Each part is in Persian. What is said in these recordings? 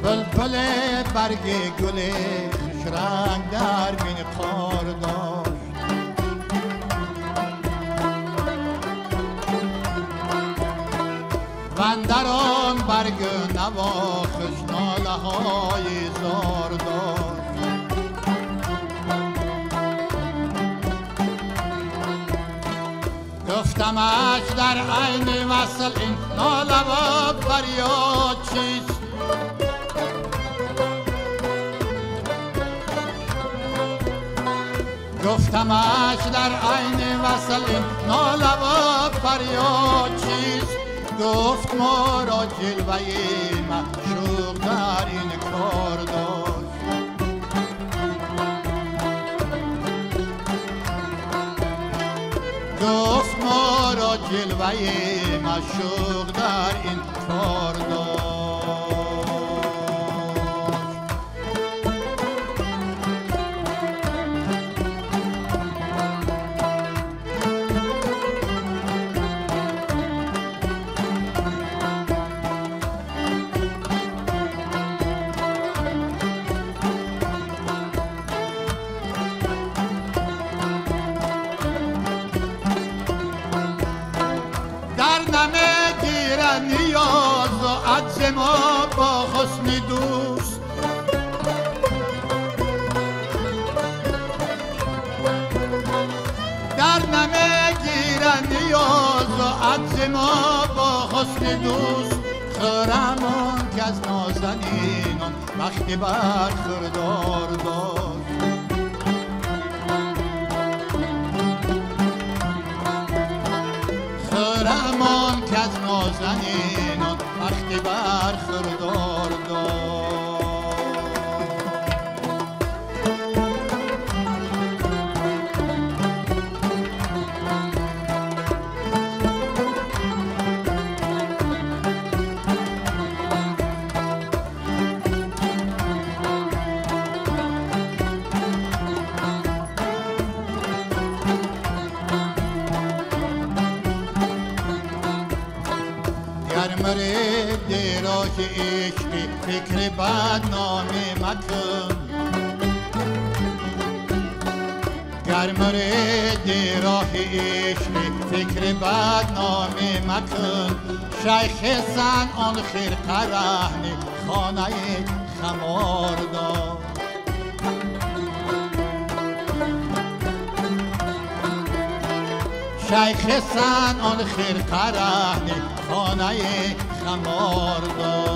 بلبل برگ گل خوش رنگ در بین خار داشت، و اندر آن برگ نوا خوش ناله های زار داشت. گفتمش در عین وصل این ناله و فریاد چیست؟ گفتمش در عین وصل این ناله و فریاد چیست؟ گفت ما را جلوه معشوق در این کار داشت. گفت ما را جلوه معشوق در این کار داشت. نیاز و عجز ما با حسن دوست، در نمیگیرن نیاز و عجز ما با حسن دوست. خرمان که از نازنینان وقتی برخوردار داشت، خرمان که از نازنینان وقتی برخوردار داشت. مرد راه عشقی فکر بدنامی مکن، گر مرد راه عشقی فکر بدنامی مکن. شیخ زن آن خرقه رهن خانه خمار داشت. شیخ زن آن خرقه رهن خانه خمار داشت.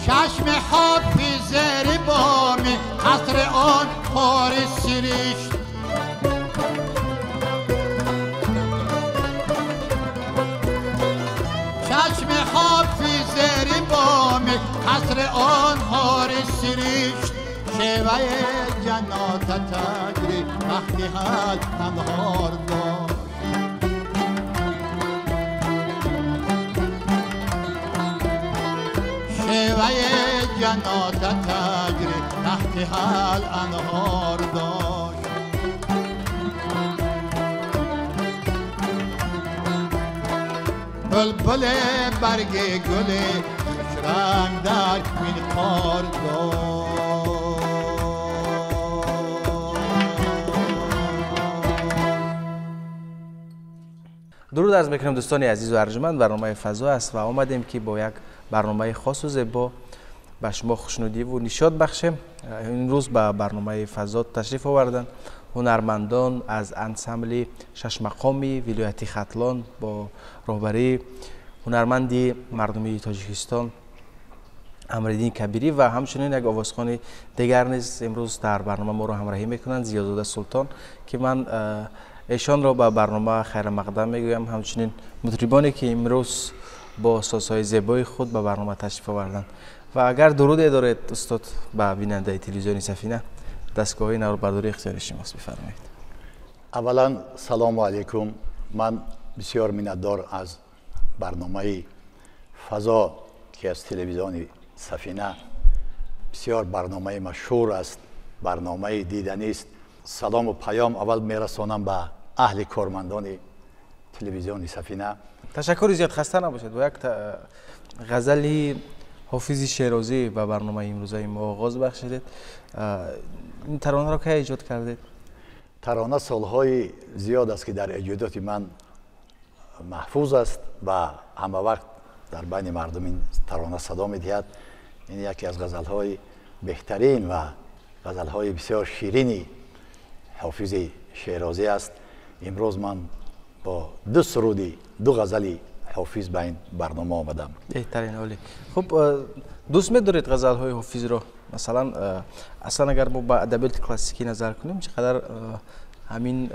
چشم حافظ ربامی قصر آن پارس سریشت، چشم حافظ ربامی قصر آن پارس سریشت. شیوه جنات تجری وقتی حد تنهار داشت. شیوه جنات تجری تحتها الانهار داشت. بلبل برگ گل خوش رنگ در این کار داشت. درود عرض میکنم دوستان عزیز و ارجمند. برنامه فضا است و آمدیم که با یک برنامه خاص و زیبا به شما خوشنودی و نشاط بخشیم. این روز به برنامه فضا تشریف آوردن هنرمندان از انسمبل شش مقامی ولایت ختلان با رهبری هنرمندی مردمی تاجیکستان امردین کبیری و همچنین یک آوازخوان دیگر نیز امروز در برنامه ما را همراهی میکنند، زیادزاده سلطان، که من ایشان را به برنامه خیر مقدم میگویم. همچنین مطربانی که امروز با سازهای زیبای خود به برنامه تشریف آوردند. و اگر درودی دارید استاد به بیننده تلویزیون سفینه، دستگاه نواربرداری اختیار شماست، بفرمایید. اولا سلام علیکم. من بسیار منتدار از برنامه فضا که از تلویزیون سفینه بسیار برنامه مشهور است، برنامه دیدنی است. سلام و پیام اول میرسانم به اهل کارمندان تلویزیون سفینه. تشکر، زیاد خسته نباشید. و یک غزلی حافظ شیرازی به برنامه امروزه ما آغاز بخشیدید. این ترانه را که ایجاد کردید؟ ترانه سالهای زیاد است که در ایجادات من محفوظ است و همه وقت در بین مردم این ترانه صدا می‌دهد. این یکی از غزل‌های بهترین و غزل‌های بسیار شیرینی حافظ شیرازی است. امروز من با دو سرودی، دو غزلی حافظ به این برنامه آمدم. بهترین عالی. خب دوست می‌دارید غزل‌های حافظ رو؟ مثلا اصلا اگر ما با ادبیات کلاسیکی نظر کنیم، چقدر همین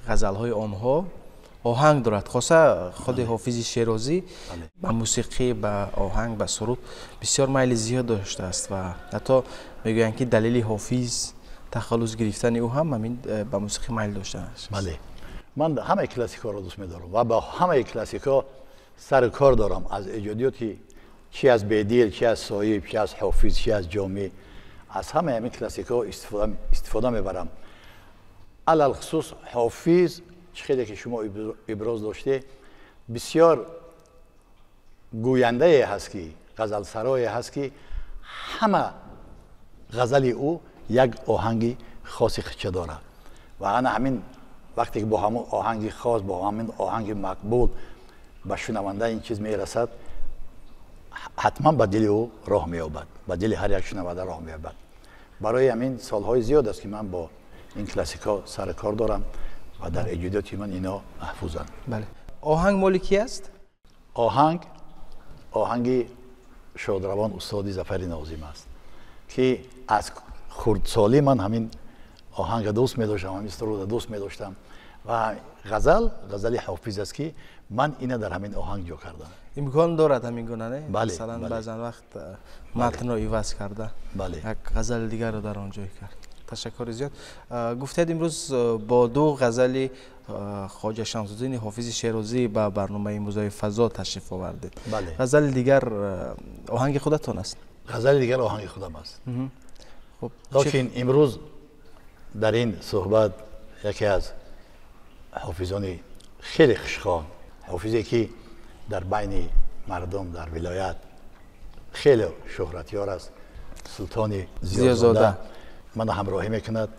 غزل‌های آنها آهنگ دارد. خاصه خود حافظ شیرازی به موسیقی، به آهنگ، به سرود بسیار میل زیاد داشته است و حتی میگویند که دلیل حافظ تخلص گرفتن او هم همین به موسیقی میل داشته است. بله، من همه کلاسیکا رو دوست می‌دارم و با همه کلاسیکا سر کار دارم. از ایجادیاتی چی از بیدیل، چی از صاحب، چی از حافظ، چی از جامی، از همه همین کلاسیکا استفاده میبرم. علل خصوص حافظ چیزی که شما ابراز داشته بسیار گوینده هست که غزل سرای هست که همه غزل او یک آهنگی خاصی خچه داره و انا همین وقتی که با همون آهنگ خاص، با همین آهنگ مقبول به شنونده این چیز میرسد، حتما به دل او راه مییابد، به دل هر یک شنونده راه مییابد. برای همین سالهای زیاد است که من با این کلاسیکا سر کار دارم و در ایجادات من اینا محفوظند. بله. آهنگ مال کی است؟ آهنگ شادروان استاد ظفر ناظم است که از خردسالی من همین آهنگ دوست می‌داشتم، همین سرود دوست می‌داشتم و غزل حافظ است که من اینا در همین آهنگ جو کردم. امکان دارد همین گونه نه؟ بله، مثلا بله. بعضن وقت متن رو عوض کرده، بله. یک غزل دیگر رو در آنجا کرد. تشکر زیاد. گفتید امروز با دو غزل خواجه شمس الدین حافظ شیرازی به برنامه امروز فضا تشریف آوردید. بله. غزل دیگر آهنگ خودتون است؟ غزل دیگر آهنگ خودم است. خب لیکن امروز در این صحبت یکی از حافظان خیلی خوشخوان، حافظی که در بین مردم در ولایت خیلی شهرتیار است، سلطان زیادزاده من همراهی میکند.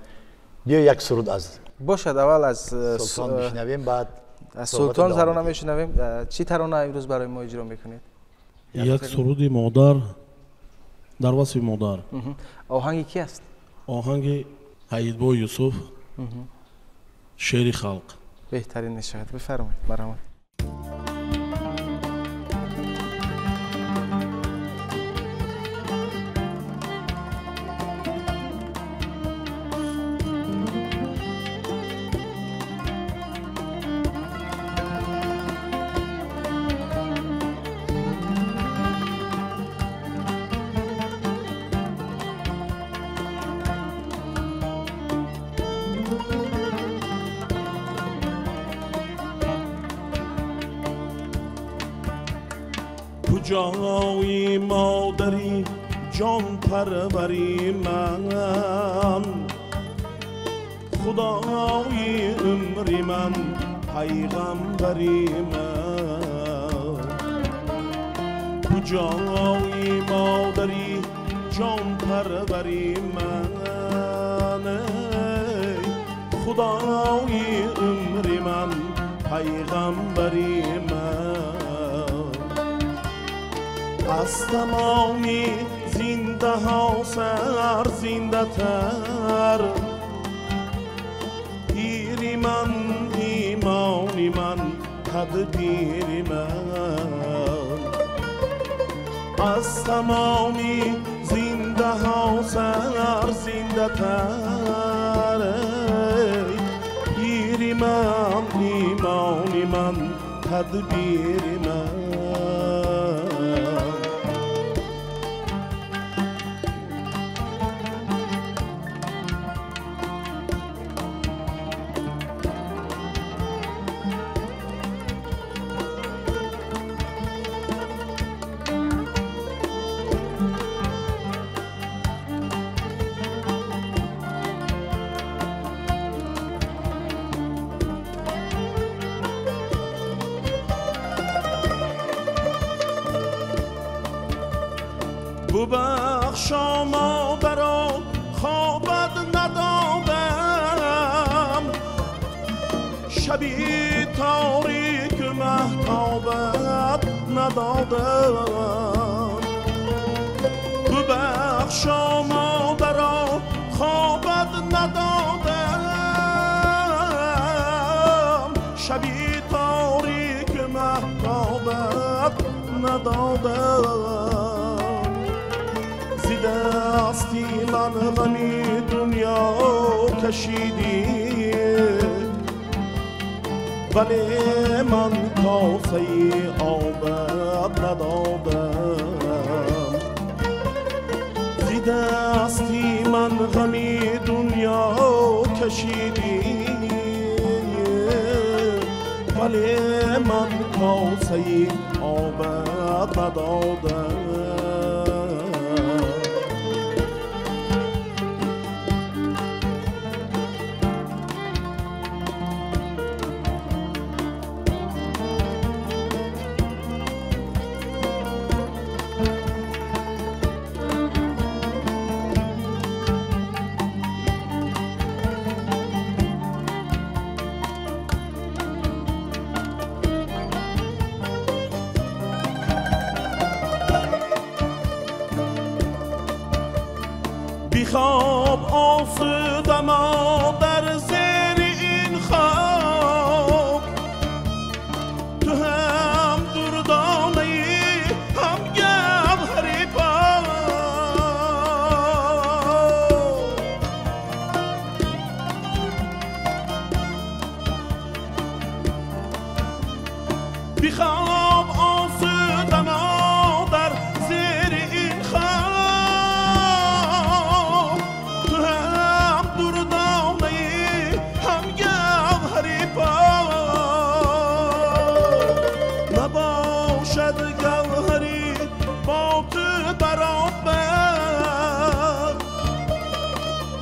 بیا یک سرود از باشد اول از سلطان بشنویم، بعد از سلطان ترانه میشنویم. چی ترانه امروز برای ما اجرا میکنید؟ یک سرود مادر در وصف مادر. آهنگ کی است؟ آهنگ حیدبا یوسف، شعر خلق. بهترین نشاط، بفرمایید. مرحبا. کجایی مادری جان پروری من، خدای عمری من، پیغمبری من. کجایی مادری جان پروری من، خدای عمری من، پیغمبری من از تمامی زنده ها سر زنده تر پیری من ایمانی من تدبیری من از تمامی زنده ها سر زنده تر پیری من ایمانی من تدبیری من ببخشا مادرا خوابت ندادم شبی تاریک مهتابت ندادم ببخشا مادرا خوابت ندادم شبی تاریک مهتابت ندادم دستی من غمی دنیا کشیدی ولی من کاسه آبت ندادم زی دستی من غمی دنیا کشیدی ولی من کاسه آبت ندادم خواب آسودم در زیر این خواب تو هم دردانه ای هم گوهری پا بی خواب آسودم در زیر این خواب گوهری با تو برابر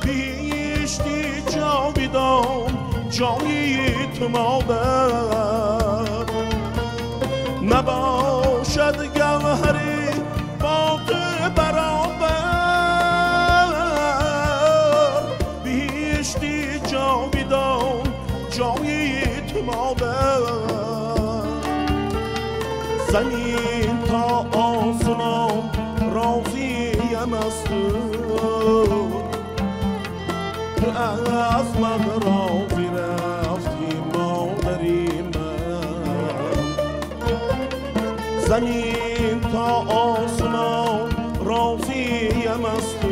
بیشتی جاویدان جایی تو مادر نباشد گوهری با تو برابر بیشتی جاویدان جایی تو مادر زمین تا آسمان راضیم از تو از من راضی رفتی مادری من زمین تا آسمان راضیم از تو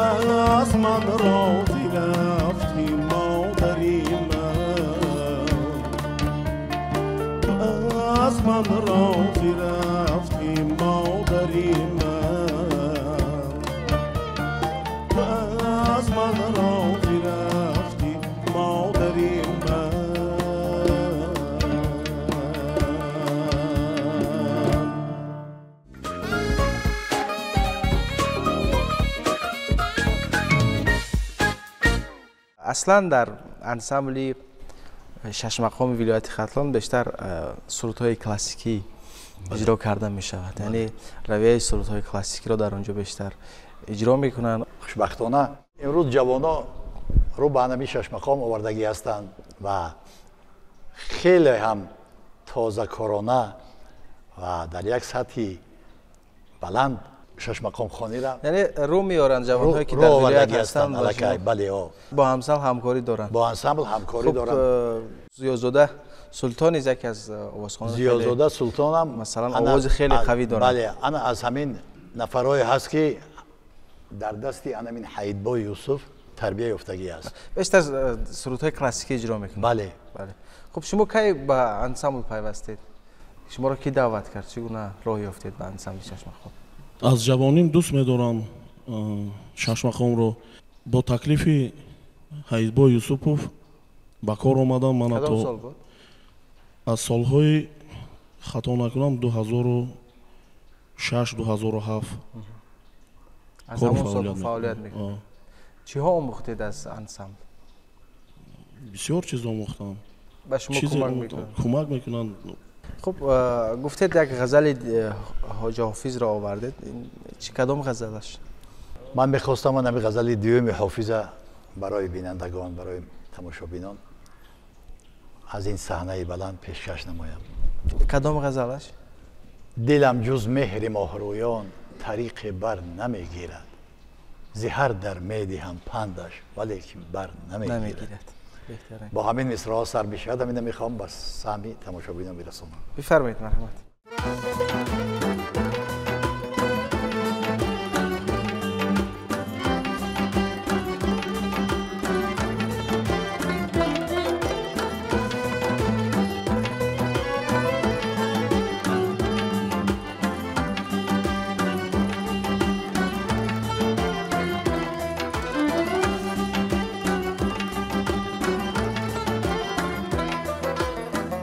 از من راضی رفتی مادری از من راضی رفتی مادری من از من راضی رفتی مادری من اصلا در انسمبلی شش مقام ولایت ختلان بیشتر سرودهای کلاسیکی اجرا کرده می شود. یعنی رویه سرودهای کلاسیکی را در آنجا بیشتر اجرا می کنند. خوشبختانه امروز جوانا رو به همی شش مقام آوردگی هستند و خیلی هم تازه کارانه و در یک سطحی بلند شش مقام خانی را یعنی رو میارن جوان‌هایی که در ولایت هستند بله با همسال همکاری دارن. با انسامبل همکاری دارن. زیازاده سلطان یکی از آوازخوانان زیازاده سلطان هم مثلا آواز خیلی قوی دارن. بله انا از همین نفرای هست که در دستی همین حیدبای یوسف تربیه یافتگی است. بیشتر سرودهای کلاسیکی اجرا میکنن. بله. خب شما کی به انسامبل پیوستید؟ شما را کی دعوت کرد؟ چگونه راه یافتید به انسامبل شش مقام؟ از جوانیم دوست می‌دارم شش مقام رو. با تکلیف حیدبای یوسفوف به کار آمدم. من کدام سال بود؟ از سالهای خطا نکنم 2006 2007 از همون سال فعالیت میکنم. چی ها آموختید از انسامبل؟ بسیار چیز آموختم. به شما کمک میکنن. خب گفتید یک غزل حاج حافظ را آوردید. چی کدام غزلش؟ من میخواستم من همین غزل دیوم حافظ برای بینندگان، برای تماشابینان از این صحنه بلند پیشکش نمایم. کدام غزلش؟ دلم جز مهر ماهرویان طریق بر نمیگیرد، زهر در میدی هم پندش ولیکن بر نمیگیرد. با همین مصرع‌ها سر میشود. همین میخوام بس سهمی تماشابینان برسونم. بفرمایید. مرحمت.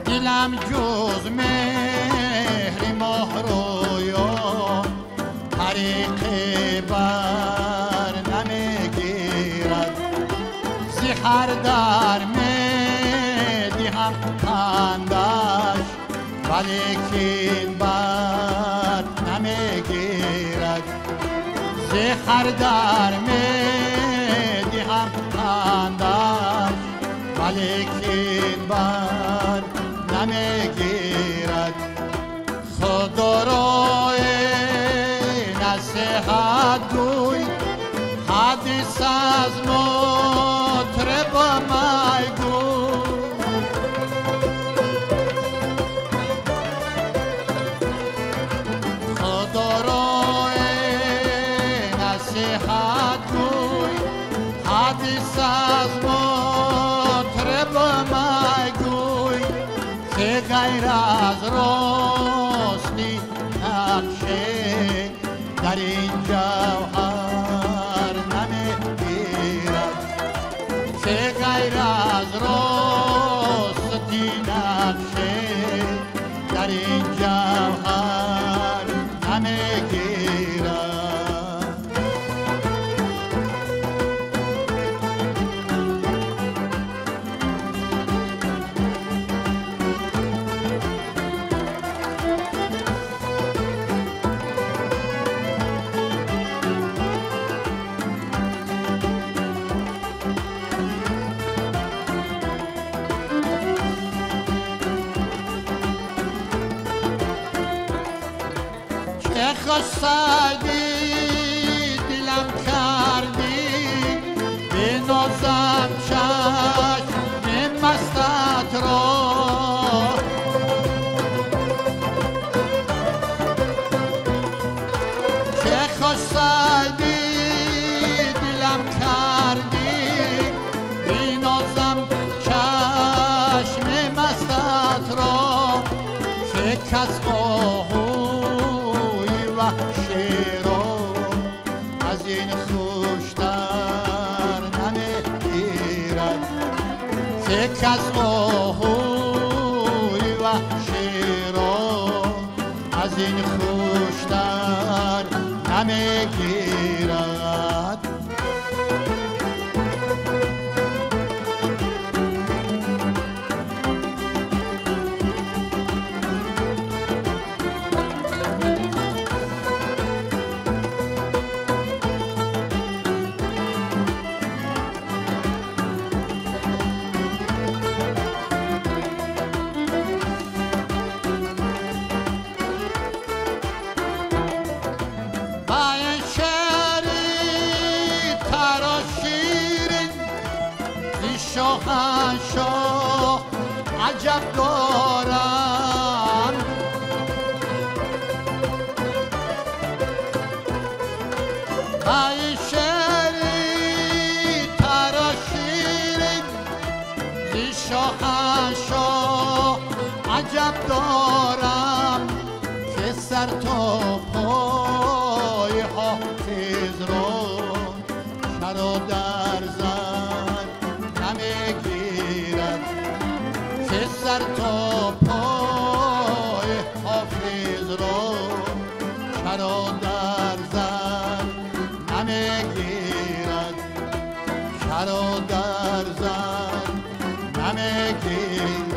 دلم جز مهر ماه رویان طریق بر نمیگیرد، زهر در میدی هم پندش ولیکن بر نمیگیرد، زهر در میدی هم پندش ولیکن بر نمیگیرد. خدا را نصیحت گوی، حدیث از مطرب میگو، خدا را نصیحت گوی، حدیث از مطرب میگوی، که غیر از راستی نقشه در این جوهر نمیگیرد، که غیر از راستی نقشه در این جوهر نمیگیرد. خستگی دلم کردی، به نازم چشم مستت را، که خستگی دلم کردی، به نازم چشم مستت را، که کس شیرو از این خوشتر نمیگیرد، که کس آهوی و شیرو از این خوشتر نمیگیرد. عجب دارم ای شعری تراشیرین زی شاهنشاه عجب دارم که سر تا پای حافظ رو شرا در زن نمیگیرد که سر تا پای حافظ رو شرا در زن نمیگیرد شرا در زن نمیگیرد.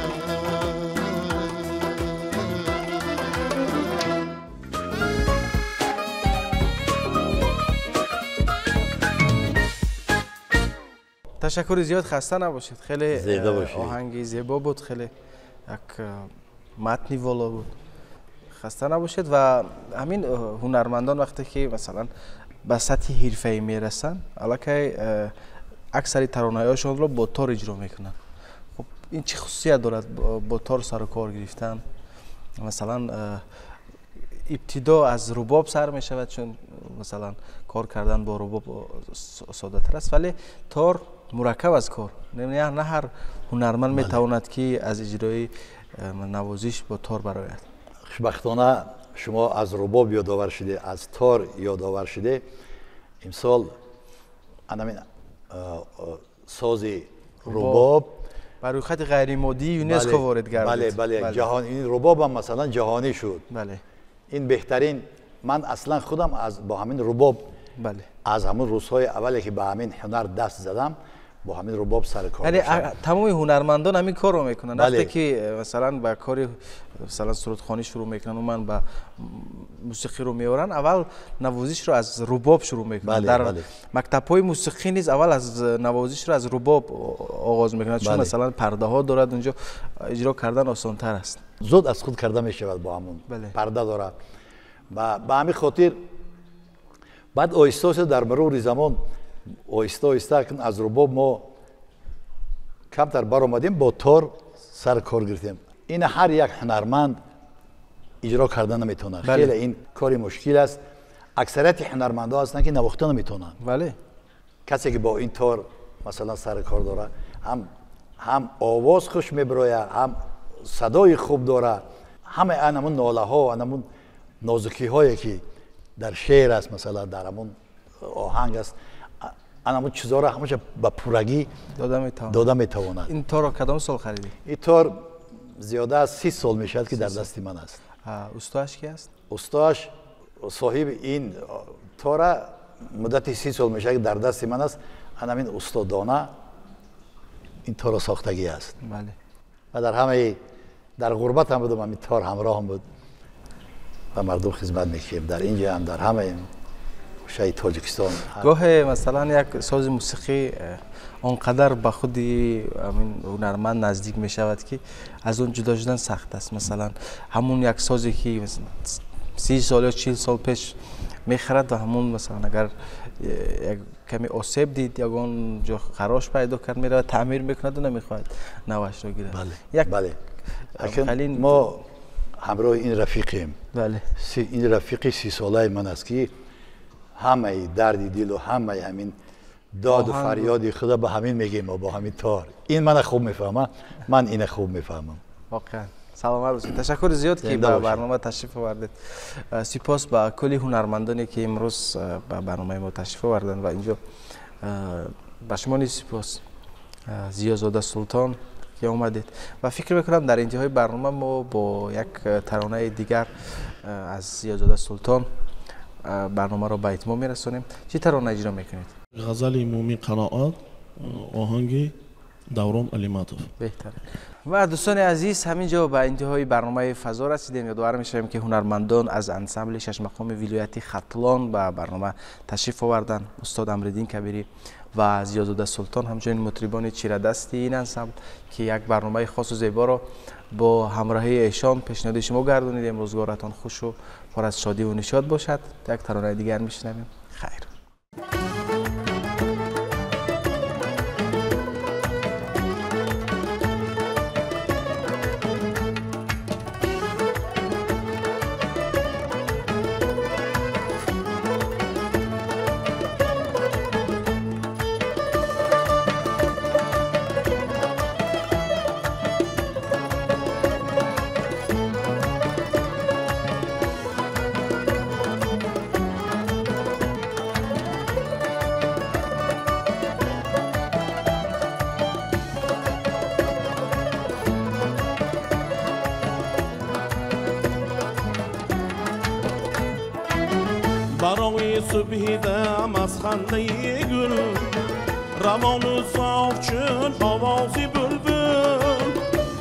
تشکر زیاد، خسته نباشید. خیلی آهنگی زیبا بود، خیلی یک متنی والا بود. خسته نباشید. و همین هنرمندان وقتی که مثلا به سطح حرفه‌ای میرسن البته اکثر ترانه‌هاشون رو با تار اجرا میکنن. خب این چه خصوصیت دارد با تار سر و کار گرفتن؟ مثلا ابتدا از رباب سر می شود چون مثلا کار کردن با رباب ساده تر است، ولی تار مرکب از کار، نه هر هنرمند می تواند که از اجرای نوازش با تار برآید. خوشبختانه شما از رباب یادآور شده، از تار یادآور شده. امسال همین ساز رباب بر خط غیر مادی یونسکو وارد گردید. بله جهان، این رباب هم مثلا جهانی شد. بله این بهترین. من اصلا خودم با همین رباب از همون روزهای اولی که به همین هنر دست زدم با همین رباب سر کار داشتم. تمام هنرمندان همین کار رو میکنن. وقتی که مثلا با کار مثلا سرودخوانی شروع میکنن و من با موسیقی رو میارن، اول نوازش رو از رباب شروع میکنن. در مکتب‌های موسیقی نیز اول از نوازش رو از رباب آغاز میکنن، چون مثلا پرده ها دارد اونجا اجرا کردن آسان تر است. زود از خود کرده میشود با همون پرده داره. و به همین خاطر بعد آهسته در مرور زمان آهسته از رباب ما کمتر برآمدیم، با تار سر کار گرفتیم. این هر یک هنرمند اجرا کردن نمیتونه. خیلی این کاری مشکل است. اکثریت هنرمندا هستن که نواخته نمیتونن. بله. کسی که با این تار مثلا سر کار داره، هم آواز خوش میبره، هم صدای خوب داره، همه همون ناله ها و همون نازکی هایی که در شعر است، مثلا در همون آهنگ است، همون چیزا را همش با پورگی داده میتواند. این تار را کدام سال خریدی؟ این تار زیاده از 30 سال میشد که در دست من است. استادش کی است؟ استادش صاحب این تار مدت 30 سال میشه که در دست من است. همین استادانه این تار ساختگی است. بله. و در غربت هم بودم، همین تار همراه هم بود و مردم خدمت میکردیم در اینجا هم در همه شهر تاجیکستان. گاه مثلا یک ساز موسیقی آنقدر به خود همین هنرمند نزدیک می شود که از اون جدا شدن سخت است. مثلا همون یک سازی که 30 سال یا 40 سال پیش میخرد و همون مثلا اگر یک کمی آسیب دید یا اون جا خراش پیدا کرد میره تعمیر میکند و نمیخواهد نوش رو گیرد. بله. ما همراه این رفیقیم. بله. این رفیقی 30 ساله من است که همه درد دل و همه همین داد و فریاد خدا به همین میگیم، ما با همین تار. این من خوب میفهمم، من این خوب میفهمم. واقعا سلامت باشید. تشکر زیاد که به برنامه تشریف آوردید. سپاس به کلی هنرمندانی که امروز به برنامه ما تشریف آوردن و اینجا به شما نیز سپاس. زیازاده سلطان که اومدید و فکر میکنم در انتهای برنامه ما با یک ترانه دیگر از زیازاده سلطان برنامه را به اتمام میرسونیم. چه ترانه اجرا میکنید؟ غزل مومی قناعت، آهنگ دوران علیماتوف. بهتره. و دوستان عزیز، همینجا به انتهای برنامه فضا رسیدیم. یادآور میشیم که هنرمندان از انسمبل شش مقام ولایتی ختلان به برنامه تشریف آوردن. استاد امرالدین کبیری و زیازاده سلطان، همچنین مطربان چیردستی این انسمبل که یک برنامه خاص و زیبا را با همراهی ایشان پیشنهاد شما گردانیدیم. روزگارتان خوش و پر از شادی و نشاط باشد. یک ترانه دیگر میشنویم. خیر. صبحی دم از خنده گل روان و صاف چون آوازی بلبل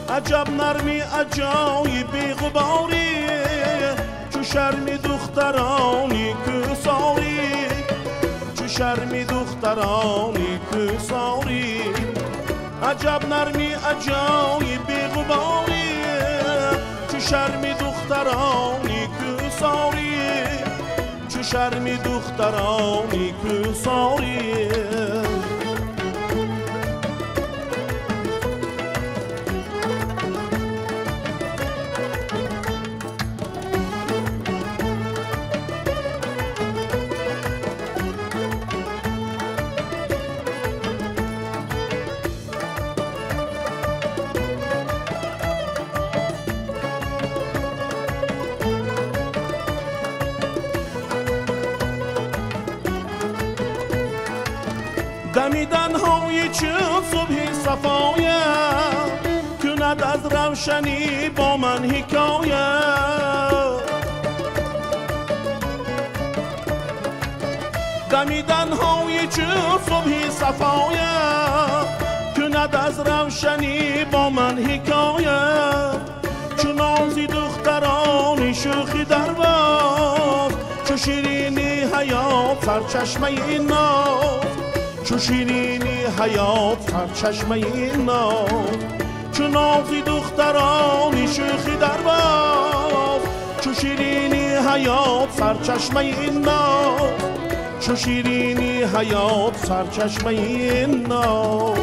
عجب نرمی عجایبی غباری چو شرمی دخترانی که ساری چو شرمی دخترانی که ساری عجب نرمی عجایبی غباری چو شرمی دخترانی که ساری چو شرمی دخترانی که ساری دمیدن های چون صبح صفایه کند از روشنی با من حکایه دمیدن های چون صبح صفایه کند از روشنی با من حکایه چون نازی دخترانی شوخی در باز چو شیرینی حیات سرچشمه این ناز چو شیرینی حیات سرچشمه ناز چو نازی دخترانی شوخی در باز چو شیرینی حیات سرچشمه ناز چو شیرینی حیات سرچشمه ناز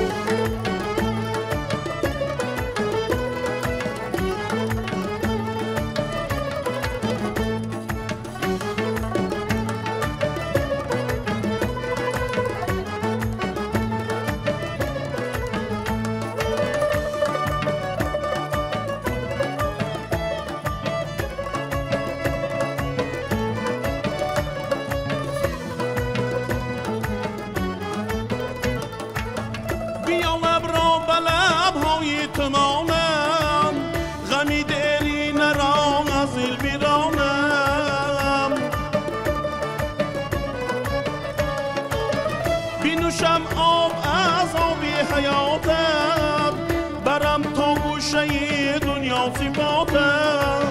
تمانم غمی دلی نرام از دل بیرانم بینوشم آب از آبی حیاتم برم تا گوشه دنیا زیباتم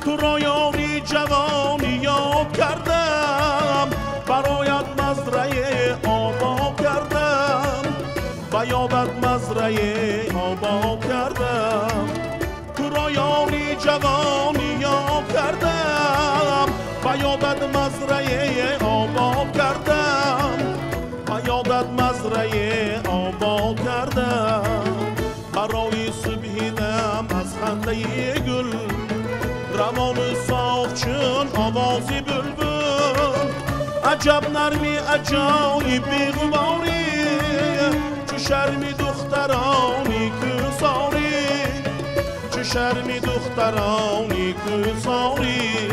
تو را یاری جوانی یاد کردم برایت مزرعه آباد کردم و یادت مزرعه آباد کردم تو را یاری جوانی یاد کردم و یادت مزرعه آباد کردم و یادت مزرعه آباد کردم برای صبحی دم از خنده گل روان صاف چون آوازی بلبل عجب نرمی عجایبی غباری چو شرمی دخترانی که ساری چو شرمی دخترانی که ساری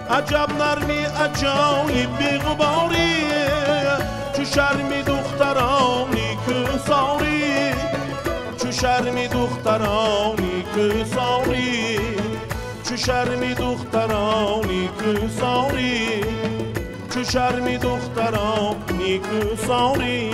عجب نرمی عجایبی غباری چو شرمی دخترانی که ساری چو شرمی دخترانی که ساری چو شرمی دخترانی که ساری چو شرمی دخترانی که ساری